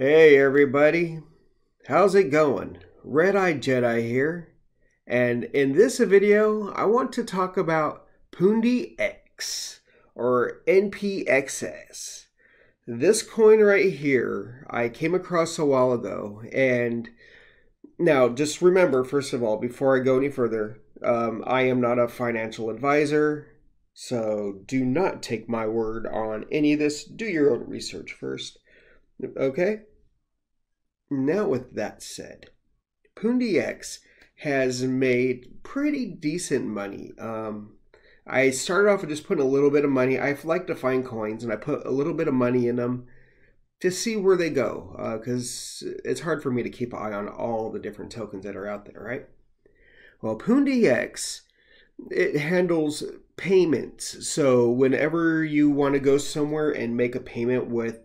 Hey everybody, how's it going? Redeyedjedi here, and in this video I want to talk about Pundi X or NPXS. This coin right here I came across a while ago, and now just remember, first of all, before I go any further, I am not a financial advisor, so do not take my word on any of this. Do your own research first, okay? Now, with that said, Pundi X has made pretty decent money. I started off with just putting a little bit of money. I like to find coins, and I put a little bit of money in them to see where they go, because it's hard for me to keep an eye on all the different tokens that are out there, right? Well, Pundi X, it handles payments. So whenever you want to go somewhere and make a payment with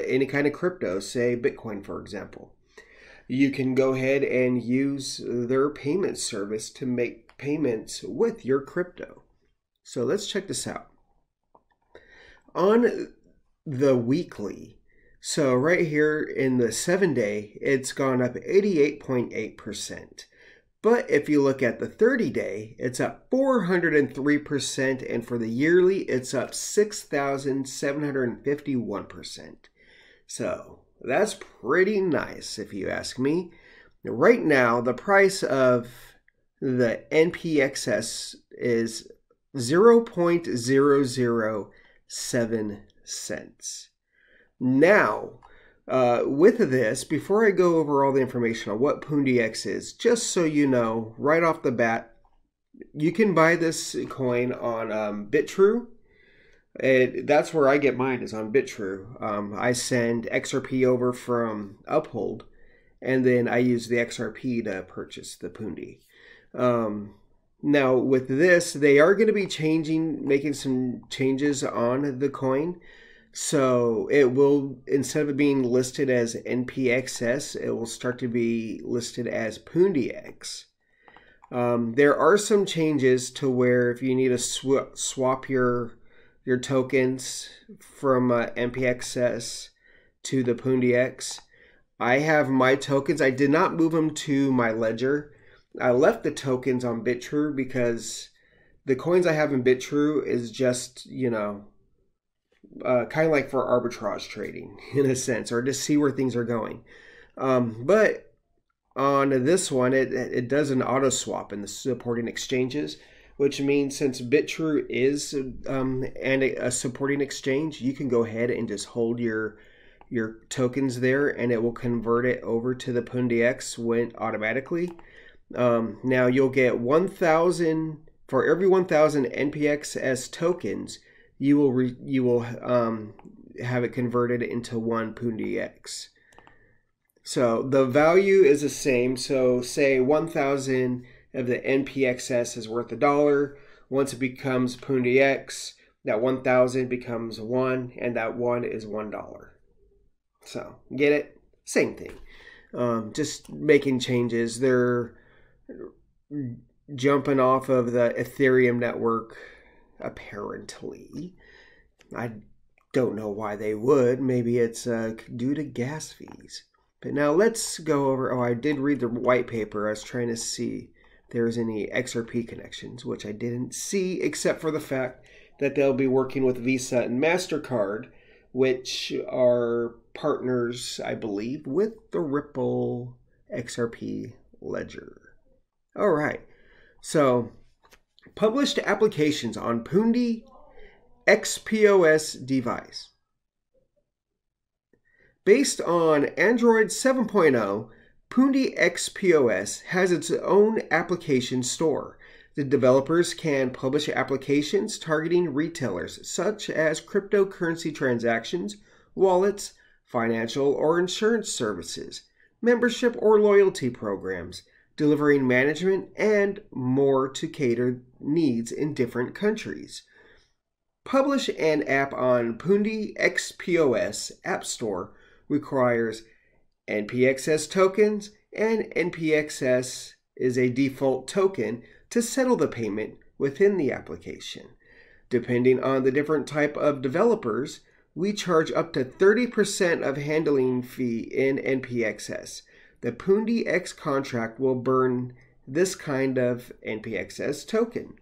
any kind of crypto, say Bitcoin, for example, you can go ahead and use their payment service to make payments with your crypto. So let's check this out. On the weekly, so right here in the 7-day, it's gone up 88.8%. But if you look at the 30-day, it's up 403%, and for the yearly, it's up 6,751%. So that's pretty nice, if you ask me. Right now, the price of the NPXS is 0.007 cents. Now, with this, before I go over all the information on what Pundi X is, just so you know, right off the bat, you can buy this coin on Bitrue. That's where I get mine, is on Bitrue. I send XRP over from Uphold, and then I use the XRP to purchase the Pundi. Now, with this, they are going to be making some changes on the coin. So it will, instead of it being listed as NPXS, it will start to be listed as Pundi X. There are some changes to where if you need to swap your tokens from NPXS to the Pundi X, I have my tokens. I did not move them to my ledger. I left the tokens on Bitrue because the coins I have in Bitrue is just, kind of like for arbitrage trading in a sense, or to see where things are going. But on this one, it does an auto swap in the supporting exchanges, which means since Bitrue is a supporting exchange, you can go ahead and just hold your tokens there, and it will convert it over to the Pundi X automatically. Now you'll get 1,000 for every 1,000 NPXS tokens. You will have it converted into one Pundi X. So the value is the same. So say 1,000 of the NPXS is worth $1. Once it becomes Pundi X, that 1,000 becomes 1, and that 1 is $1. So get it? Same thing. Just making changes. They're jumping off of the Ethereum network. Apparently, I don't know why they would. Maybe it's due to gas fees. But now let's go over. Oh, I did read the white paper. I was trying to see if there was any XRP connections, which I didn't see, except for the fact that they'll be working with Visa and MasterCard, which are partners, I believe, with the Ripple XRP ledger. All right, so published applications on Pundi XPOS device. Based on Android 7.0, Pundi XPOS has its own application store. The developers can publish applications targeting retailers such as cryptocurrency transactions, wallets, financial or insurance services, membership or loyalty programs, delivering management, and more to cater needs in different countries. Publish an app on Pundi XPOS App Store requires NPXS tokens, and NPXS is a default token to settle the payment within the application. Depending on the different type of developers, we charge up to 30% of handling fee in NPXS. The Pundi X contract will burn this kind of NPXS token.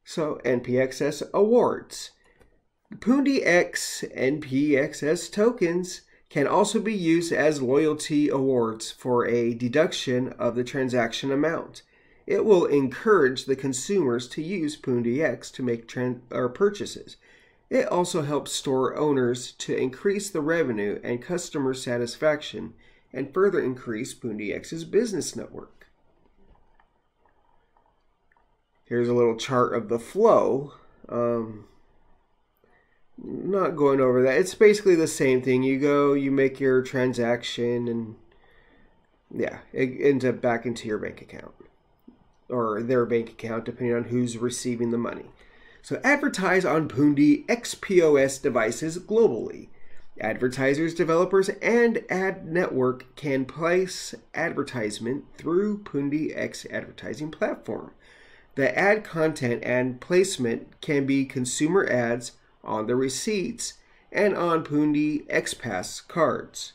So NPXS awards. Pundi X NPXS tokens can also be used as loyalty awards for a deduction of the transaction amount. It will encourage the consumers to use Pundi X to make purchases. It also helps store owners to increase the revenue and customer satisfaction and further increase Pundi X's business network. Here's a little chart of the flow. Not going over that. It's basically the same thing. You go, you make your transaction, and yeah, it ends up back into your bank account. Or their bank account, depending on who's receiving the money. So advertise on Pundi XPOS devices globally. Advertisers, developers, and ad network can place advertisement through Pundi X advertising platform. The ad content and placement can be consumer ads on the receipts and on Pundi XPass cards.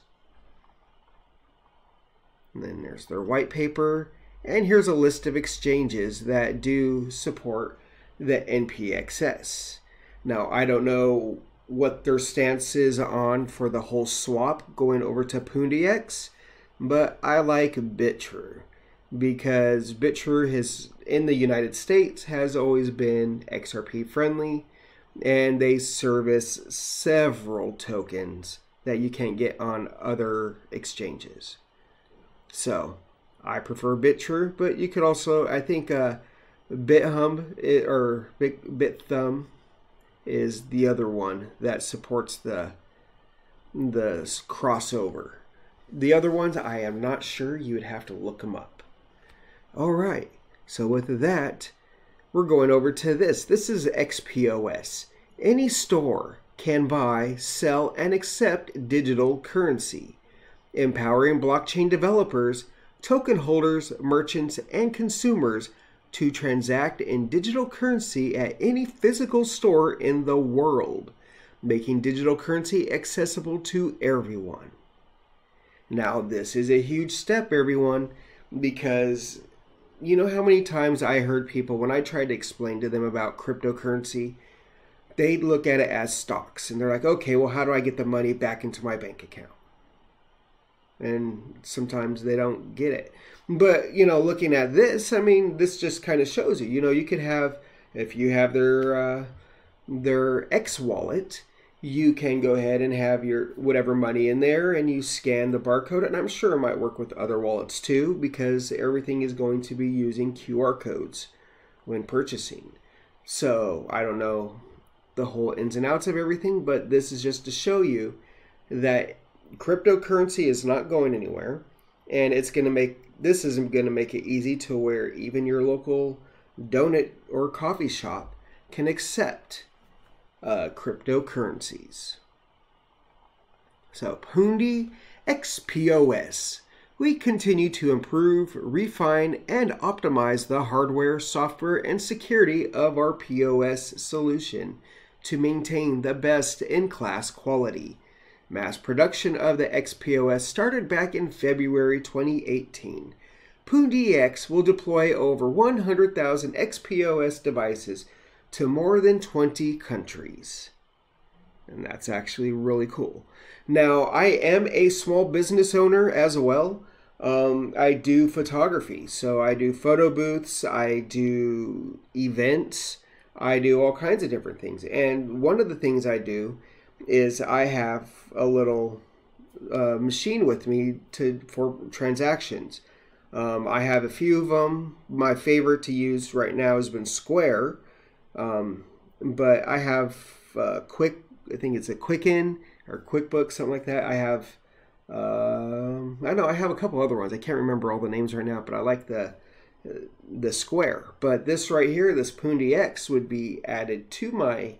And then there's their white paper. And here's a list of exchanges that do support the NPXS. Now, I don't know what their stance is on for the whole swap going over to Pundi X, but I like BitTrue because BitTrue has, in the United States, has always been XRP friendly, and they service several tokens that you can't get on other exchanges. So I prefer BitTrue, but you could also, I think BitHum or BitThumb is the other one that supports the crossover. The other ones, I am not sure. You would have to look them up. All right, so with that, we're going over to this. This is XPOS. Any store can buy, sell, and accept digital currency, empowering blockchain developers, token holders, merchants, and consumers to transact in digital currency at any physical store in the world, making digital currency accessible to everyone. Now, this is a huge step, everyone, because you know how many times I heard people, when I tried to explain to them about cryptocurrency, they'd look at it as stocks, and they're like, okay, well, how do I get the money back into my bank account? And sometimes they don't get it. But, you know, looking at this, I mean, this just kind of shows you, you know, you could have, if you have their X wallet, you can go ahead and have your whatever money in there and you scan the barcode. And I'm sure it might work with other wallets too, because everything is going to be using QR codes when purchasing. So I don't know the whole ins and outs of everything, but this is just to show you that cryptocurrency is not going anywhere, and it's going to make, this isn't going to make it easy to where even your local donut or coffee shop can accept cryptocurrencies. So Pundi XPOS. We continue to improve, refine, and optimize the hardware, software, and security of our POS solution to maintain the best-in-class quality. Mass production of the XPOS started back in February 2018. Pundi X will deploy over 100,000 XPOS devices to more than 20 countries. And that's actually really cool. Now, I am a small business owner as well. I do photography, so I do photo booths, I do events, I do all kinds of different things. And one of the things I do is I have a little machine with me for transactions. I have a few of them. My favorite to use right now has been Square, but I have I think it's a Quicken or QuickBooks, something like that. I have, I have a couple other ones. I can't remember all the names right now, but I like the Square. But this right here, this Pundi X, would be added to my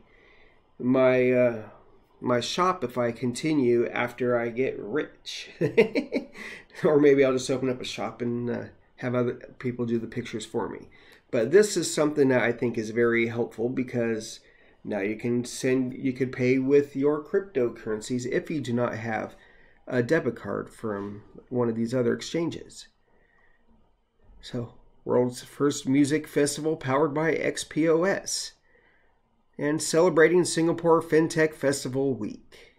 shop if I continue after I get rich. Or maybe I'll just open up a shop and have other people do the pictures for me. But this is something that I think is very helpful because Now you could pay with your cryptocurrencies if you do not have a debit card from one of these other exchanges. So, world's first music festival powered by XPOS. And celebrating Singapore FinTech Festival Week.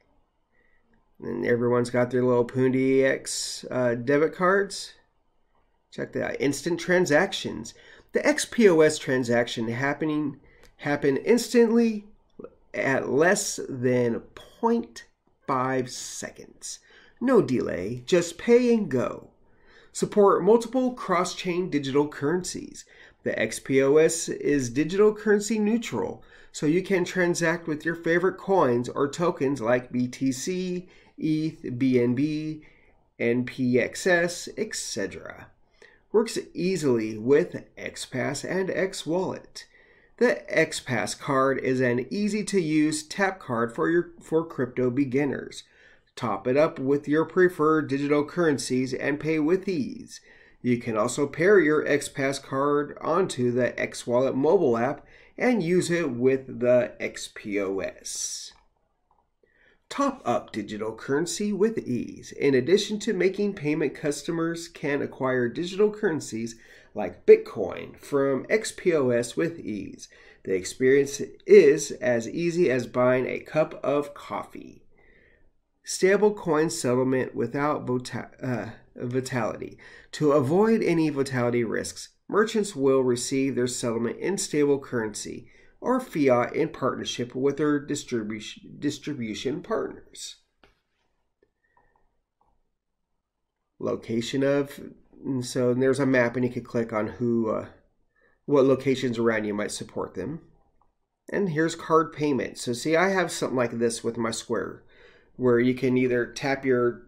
And everyone's got their little Pundi X debit cards. Check that out. Instant transactions. The XPOS transaction happen instantly at less than 0.5 seconds. No delay, just pay and go. Support multiple cross-chain digital currencies. The XPOS is digital currency neutral, so you can transact with your favorite coins or tokens like BTC, ETH, BNB, NPXS, etc. Works easily with XPass and XWallet. The XPass card is an easy-to-use tap card for crypto beginners. Top it up with your preferred digital currencies and pay with ease. You can also pair your XPass card onto the XWallet mobile app and use it with the XPOS. Top up digital currency with ease. In addition to making payment, customers can acquire digital currencies like Bitcoin from XPOS with ease. The experience is as easy as buying a cup of coffee. Stablecoin settlement without volatility. To avoid any volatility risks, merchants will receive their settlement in stable currency or fiat in partnership with their distribution partners. Location of, so there's a map and you can click on what locations around you might support them. And here's card payment. So see, I have something like this with my Square, where you can either tap your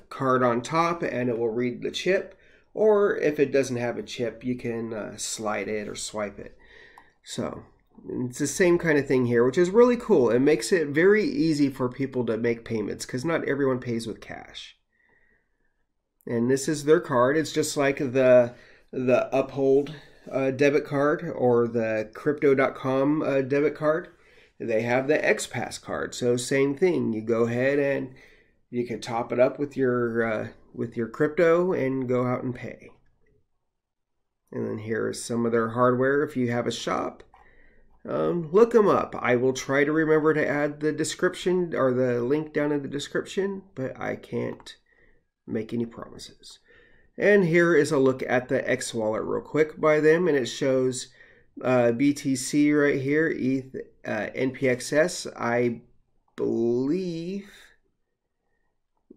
card on top and it will read the chip, or if it doesn't have a chip, you can slide it or swipe it. So it's the same kind of thing here, which is really cool. It makes it very easy for people to make payments because not everyone pays with cash. And this is their card. It's just like the Uphold debit card or the Crypto.com debit card. They have the XPass card, so same thing. You go ahead and you can top it up with your crypto and go out and pay. And then here is some of their hardware if you have a shop. Look them up. I will try to remember to add the description or the link down in the description, but I can't make any promises. And here is a look at the XWallet real quick by them, and it shows BTC right here, ETH, NPXS. I believe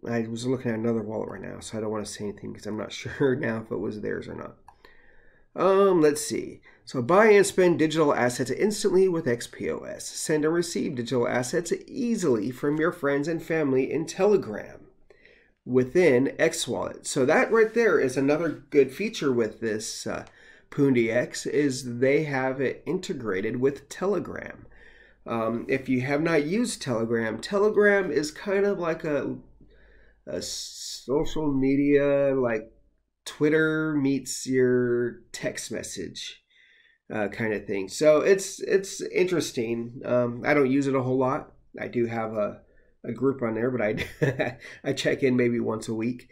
I was looking at another wallet right now, so I don't want to say anything because I'm not sure now if it was theirs or not. Let's see. So buy and spend digital assets instantly with XPOS. Send and receive digital assets easily from your friends and family in Telegram within XWallet. So that right there is another good feature with this Pundi X, is they have it integrated with Telegram. If you have not used Telegram, Telegram is kind of like a social media, like Twitter meets your text message kind of thing. So it's interesting. I don't use it a whole lot. I do have a group on there, but I check in maybe once a week.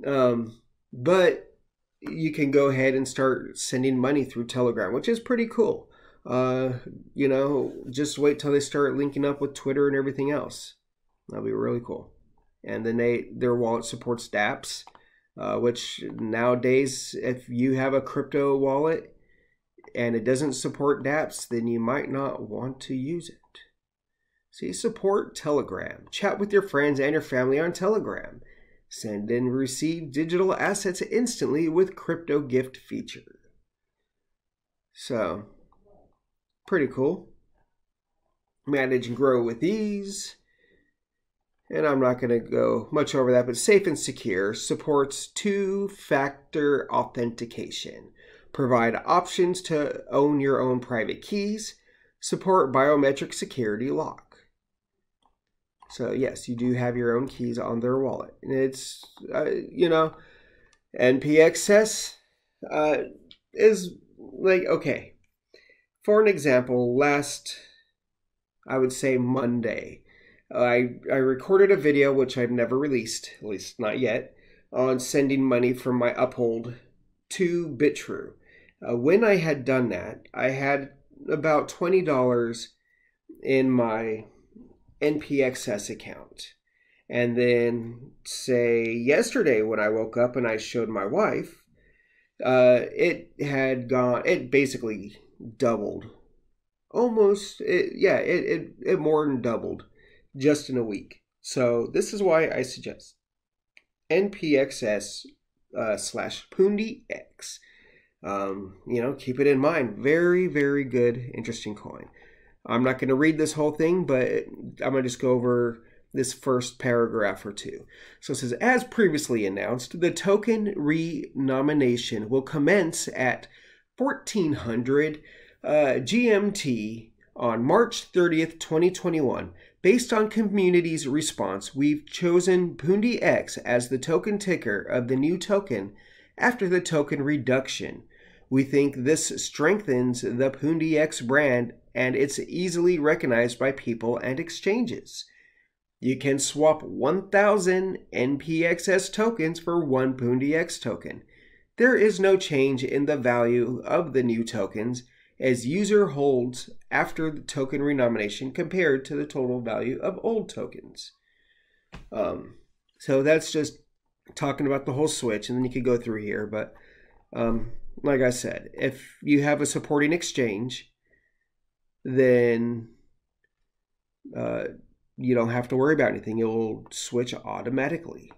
But you can go ahead and start sending money through Telegram, which is pretty cool. You know, just wait till they start linking up with Twitter and everything else. That'll be really cool. And then their wallet supports dApps, which nowadays, if you have a crypto wallet and it doesn't support dApps, then you might not want to use it. So you support Telegram. Chat with your friends and your family on Telegram. Send and receive digital assets instantly with crypto gift feature. So, pretty cool. Manage and grow with ease. And I'm not going to go much over that, but safe and secure. Supports two-factor authentication. Provide options to own your own private keys. Support biometric security lock. So yes, you do have your own keys on their wallet. And it's, you know, NPXS is like, okay. For an example, last I would say Monday. I recorded a video, which I've never released, at least not yet, on sending money from my Uphold to BitTrue. When I had done that, I had about $20 in my NPXS account. And then, say, yesterday when I woke up and I showed my wife, it basically doubled. Almost, it more than doubled just in a week. So this is why I suggest NPXS / Pundi X. Keep it in mind. Very, very good, interesting coin. I'm not going to read this whole thing, but I'm going to just go over this first paragraph or two. So it says, as previously announced, the token renomination will commence at 1400 GMT on March 30th, 2021. Based on community's response, we've chosen Pundi X as the token ticker of the new token after the token reduction. We think this strengthens the Pundi X brand and it's easily recognized by people and exchanges. You can swap 1,000 NPXS tokens for one Pundi X token. There is no change in the value of the new tokens as user holds after the token renomination compared to the total value of old tokens. So that's just talking about the whole switch, and then you could go through here. But like I said, if you have a supporting exchange, then you don't have to worry about anything. It will switch automatically,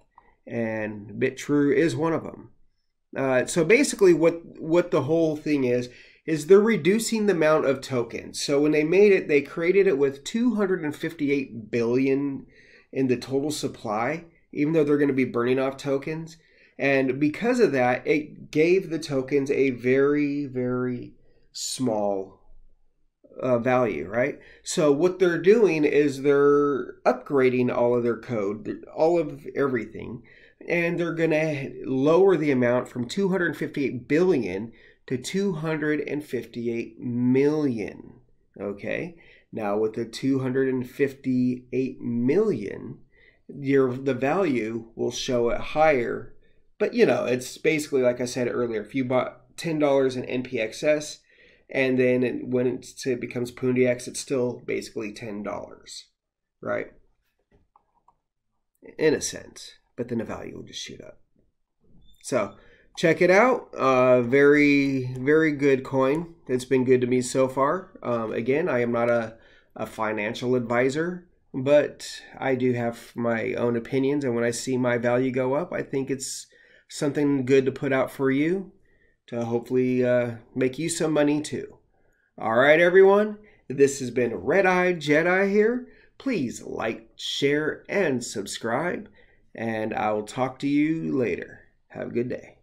and BitTrue is one of them. So basically what the whole thing is they're reducing the amount of tokens. So when they made it, they created it with 258 billion in the total supply, even though they're going to be burning off tokens. And because of that, it gave the tokens a very, very small value, right? So what they're doing is they're upgrading all of their code, all of everything, and they're going to lower the amount from 258 billion to 258 million. Okay, now with the 258 million, the value will show it higher. But it's basically like I said earlier. If you bought $10 in NPXS, and then when it becomes Pundi X, it's still basically $10, right? In a sense, but then the value will just shoot up. So check it out. Very, very good coin. It's been good to me so far. Again, I am not a financial advisor, but I do have my own opinions. And when I see my value go up, I think it's something good to put out for you to hopefully make you some money too. All right, everyone. This has been Redeyedjedi here. Please like, share, and subscribe. And I will talk to you later. Have a good day.